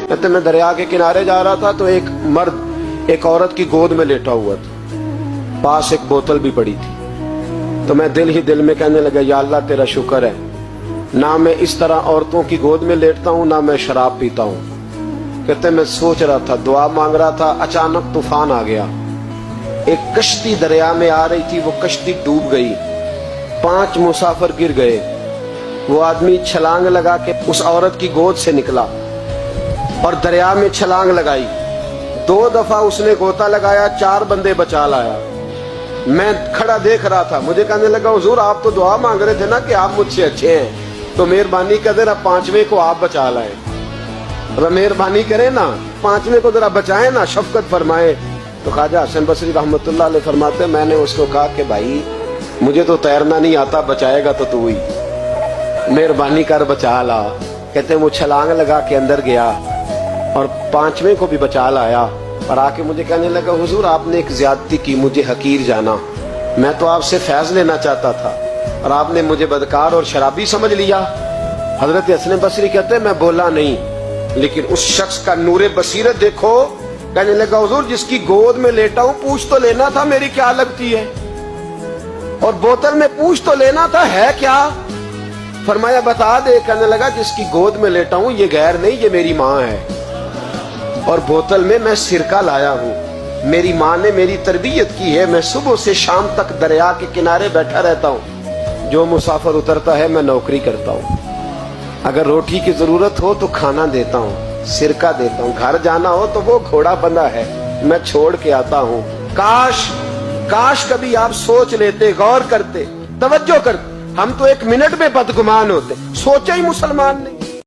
کہتے میں دریا کے کنارے جا رہا تھا تو ایک مرد ایک عورت کی گود میں لیٹا ہوا تھا، پاس ایک بوتل بھی پڑی تھی. تو میں دل ہی دل میں کہنے لگا یا اللہ تیرا شکر ہے، نہ میں اس طرح عورتوں کی گود میں لیٹتا ہوں، نہ میں شراب پیتا ہوں. کہتے میں سوچ رہا تھا، دعا مانگ رہا تھا، اچانک طوفان آ گیا. ایک کشتی دریا میں آ رہی تھی، وہ کشتی ڈوب گئی، 5 مسافر گر گئے. وہ آدمی چھلانگ لگا کے اس عورت کی گود سے نکلا اور دریا میں چھلانگ لگائی. 2 دفعہ اس نے غوطہ لگایا، 4 بندے بچا لایا. میں کھڑا دیکھ رہا تھا، مجھے کہنے لگا حضور آپ تو دعا مانگ رہے تھے نا کہ آپ مجھ سے اچھے ہیں، تو مہربانی کر ذرا 5ویں کو آپ بچا لائیں. مہربانی کریں نا، 5ویں کو ذرا بچائیں نا، شفقت فرمائیں. تو خواجہ حسن بصری رحمۃ اللہ علیہ فرماتے میں نے اس کو کہا کہ بھائی مجھے تو تیرنا نہیں آتا، بچائے گا تو ہی، مہربانی کر بچا لا. کہتے ہیں وہ چھلانگ لگا کے اندر گیا اور 5ویں کو بھی بچا لایا اور آ کے مجھے کہنے لگا حضور آپ نے ایک زیادتی کی، مجھے حقیر جانا، میں تو آپ سے فیض لینا چاہتا تھا اور آپ نے مجھے بدکار اور شرابی سمجھ لیا. حضرت حسن بصری کہتے ہیں میں بولا نہیں، لیکن اس شخص کا نور بصیرت دیکھو. کہنے لگا حضور جس کی گود میں لیٹا ہوں پوچھ تو لینا تھا میری کیا لگتی ہے، اور بوتل میں پوچھ تو لینا تھا ہے کیا. فرمایا بتا دے. کہنے لگا جس کی گود میں لیٹا ہوں یہ غیر نہیں، یہ میری ماں ہے، اور بوتل میں سرکہ لایا ہوں. میری ماں نے میری تربیت کی ہے، میں صبح سے شام تک دریا کے کنارے بیٹھا رہتا ہوں. جو مسافر اترتا ہے میں نوکری کرتا ہوں، اگر روٹی کی ضرورت ہو تو کھانا دیتا ہوں، سرکہ دیتا ہوں. گھر جانا ہو تو وہ گھوڑا بندھا ہے میں چھوڑ کے آتا ہوں. کاش کبھی آپ سوچ لیتے، غور کرتے، توجہ کرتے. ہم تو 1 منٹ میں بدگمان ہوتے، سوچا ہی مسلمان نہیں.